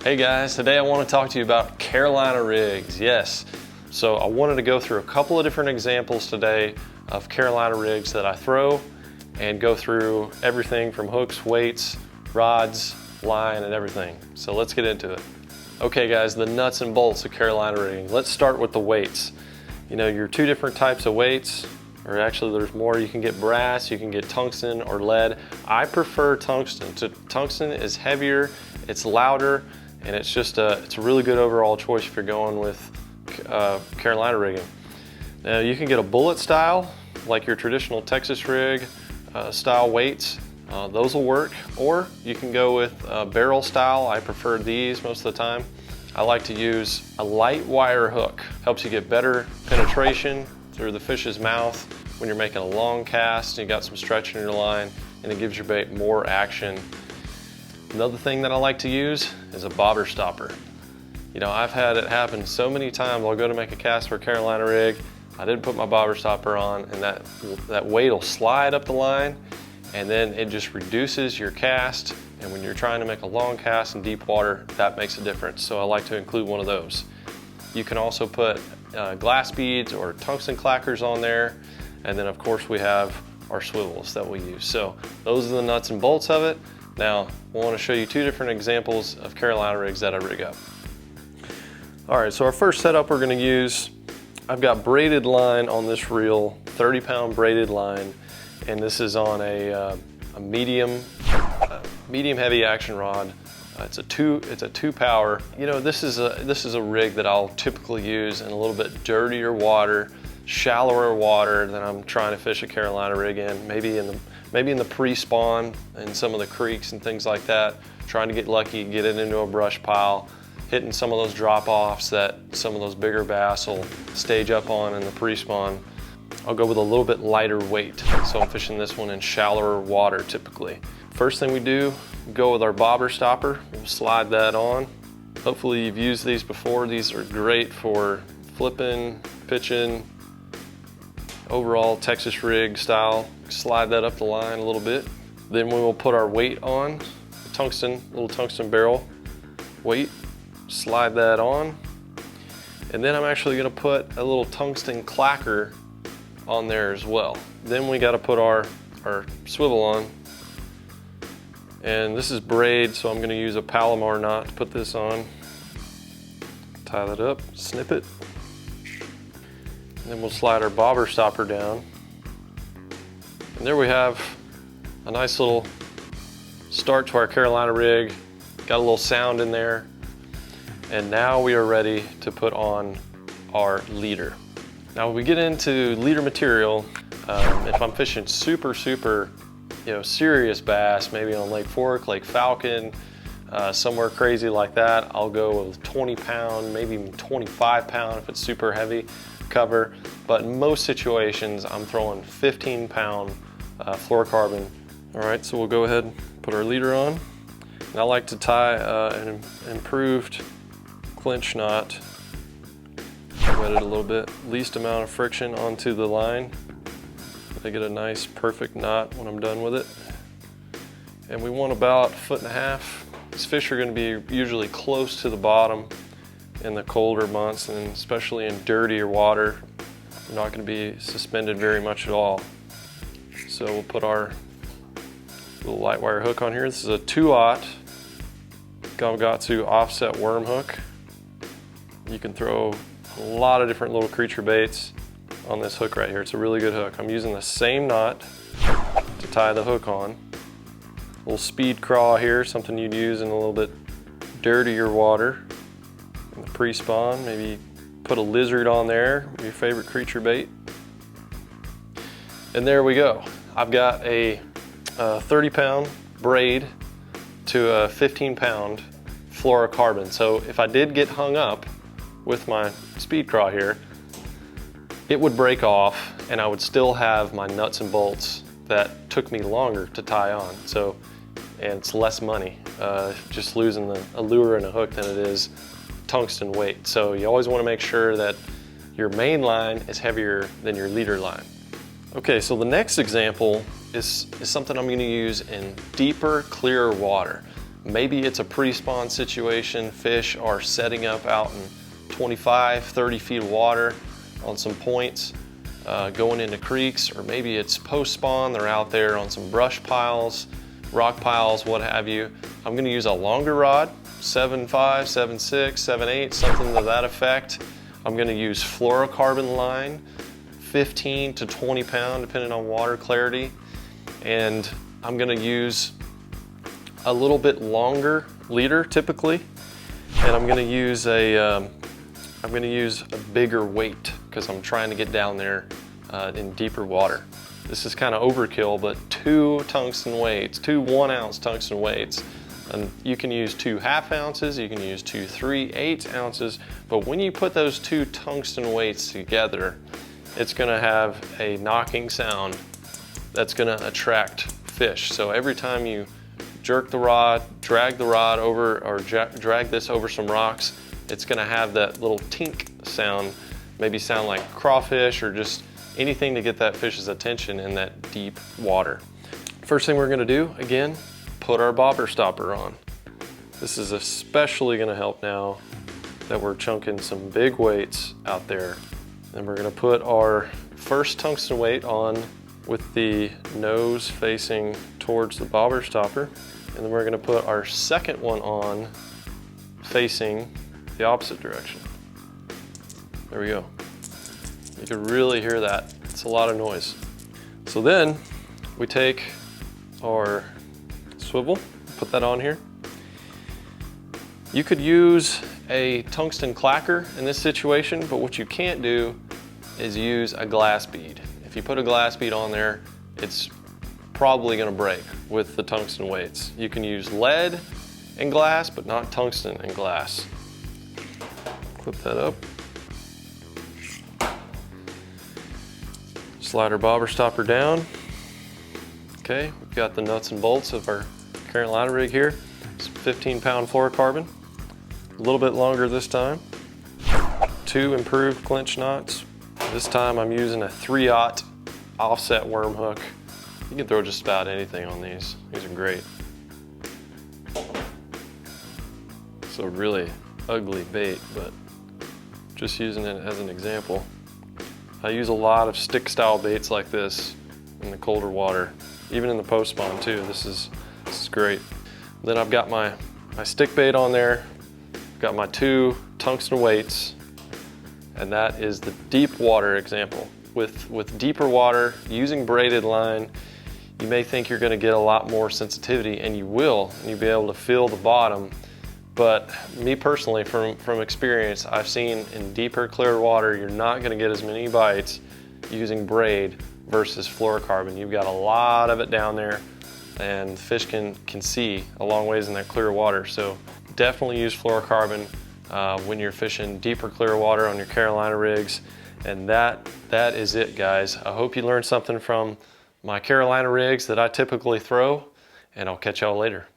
Hey guys, today I want to talk to you about Carolina rigs. Yes, so I wanted to go through a couple of different examples today of Carolina rigs that I throw and go through everything from hooks, weights, rods, line, and everything. So let's get into it. Okay guys, the nuts and bolts of Carolina rigging. Let's start with the weights. You know, your two different types of weights, or actually there's more. You can get brass, you can get tungsten or lead. I prefer tungsten. Tungsten is heavier, it's louder, and it's just it's a really good overall choice if you're going with Carolina rigging. Now you can get a bullet style, like your traditional Texas rig style weights. Those will work, or you can go with barrel style. I prefer these most of the time. I like to use a light wire hook. Helps you get better penetration through the fish's mouth when you're making a long cast and you got some stretch in your line, and it gives your bait more action. Another thing that I like to use is a bobber stopper. You know, I've had it happen so many times. I'll go to make a cast for a Carolina rig, I didn't put my bobber stopper on, and that weight will slide up the line, and then it just reduces your cast. And when you're trying to make a long cast in deep water, that makes a difference. So I like to include one of those. You can also put glass beads or tungsten clackers on there. And then of course we have our swivels that we use. So those are the nuts and bolts of it. Now, I want to show you two different examples of Carolina rigs that I rig up. All right, so our first setup we're going to use, I've got braided line on this reel, 30-pound braided line, and this is on a medium heavy action rod. It's a two power. You know, this is a rig that I'll typically use in a little bit dirtier water, shallower water than I'm trying to fish a Carolina rig in. Maybe in the pre-spawn in some of the creeks and things like that, trying to get lucky, get it into a brush pile, hitting some of those drop-offs that some of those bigger bass will stage up on in the pre-spawn. I'll go with a little bit lighter weight. So I'm fishing this one in shallower water typically. First thing we do, go with our bobber stopper. We'll slide that on. Hopefully you've used these before. These are great for flipping, pitching, overall Texas rig style. Slide that up the line a little bit. Then we will put our weight on, little tungsten barrel weight. Slide that on. And then I'm actually gonna put a little tungsten clacker on there as well. Then we gotta put our swivel on. And this is braid, so I'm gonna use a Palomar knot to put this on. Tie that up, snip it. And then we'll slide our bobber stopper down. And there we have a nice little start to our Carolina rig. Got a little sound in there. And now we are ready to put on our leader. Now when we get into leader material, if I'm fishing super, serious bass, maybe on Lake Fork, Lake Falcon, somewhere crazy like that, I'll go with 20-pound, maybe even 25-pound if it's super heavy cover. But in most situations, I'm throwing 15-pound fluorocarbon. All right, so we'll go ahead and put our leader on. And I like to tie an improved clinch knot. Wet it a little bit, least amount of friction onto the line. I get a nice perfect knot when I'm done with it. And we want about 1.5 feet. These fish are going to be usually close to the bottom in the colder months, and especially in dirtier water, they're not going to be suspended very much at all. So we'll put our little light wire hook on here. This is a 2/0 Gamakatsu offset worm hook. You can throw a lot of different little creature baits on this hook right here. It's a really good hook. I'm using the same knot to tie the hook on. A little speed craw here, something you'd use in a little bit dirtier water. In the pre-spawn, maybe put a lizard on there, your favorite creature bait. And there we go. I've got a 30-pound braid to a 15-pound fluorocarbon. So if I did get hung up with my speed craw here, it would break off and I would still have my nuts and bolts that took me longer to tie on. So, and it's less money, just losing a lure and a hook than it is tungsten weight. So you always want to make sure that your main line is heavier than your leader line. Okay, so the next example is something I'm going to use in deeper, clearer water. Maybe it's a pre-spawn situation. Fish are setting up out in 25, 30 feet of water on some points, going into creeks, or maybe it's post-spawn. They're out there on some brush piles, rock piles, what have you. I'm gonna use a longer rod, 7.5, 7.6, 7.8, something to that effect. I'm gonna use fluorocarbon line, 15 to 20 pound, depending on water clarity. And I'm gonna use a little bit longer leader typically. And I'm gonna use a bigger weight because I'm trying to get down there in deeper water. This is kind of overkill, but 2 tungsten weights, 2 1 ounce tungsten weights. And you can use 2 1/2 ounces, you can use 2 3/8 ounces, but when you put those 2 tungsten weights together, it's gonna have a knocking sound that's gonna attract fish. So every time you jerk the rod, drag the rod over, or drag this over some rocks, it's gonna have that little tink sound, maybe sound like crawfish or just anything to get that fish's attention in that deep water. First thing we're gonna do, again, put our bobber stopper on. This is especially gonna help now that we're chunking some big weights out there. And we're gonna put our first tungsten weight on with the nose facing towards the bobber stopper. And then we're gonna put our second one on facing the opposite direction. There we go. You can really hear that. It's a lot of noise. So then we take our swivel, put that on here. You could use a tungsten clacker in this situation, but what you can't do is use a glass bead. If you put a glass bead on there, it's probably gonna break with the tungsten weights. You can use lead and glass, but not tungsten and glass. Clip that up. Slide our bobber stopper down. Okay, we've got the nuts and bolts of our Carolina rig here. It's 15 pound fluorocarbon. A little bit longer this time. 2 improved clinch knots. This time I'm using a 3/0 offset worm hook. You can throw just about anything on these. These are great. It's a really ugly bait, but just using it as an example. I use a lot of stick style baits like this in the colder water, even in the post spawn too. This is great. Then I've got my stick bait on there, got my 2 tungsten weights, and that is the deep water example. With deeper water, using braided line, you may think you're gonna get a lot more sensitivity, and you will, and you'll be able to feel the bottom. But me personally, from experience, I've seen in deeper, clear water, you're not gonna get as many bites using braid versus fluorocarbon. You've got a lot of it down there, and fish can see a long ways in that clear water. So definitely use fluorocarbon when you're fishing deeper, clear water on your Carolina rigs. And that is it, guys. I hope you learned something from my Carolina rigs that I typically throw, and I'll catch y'all later.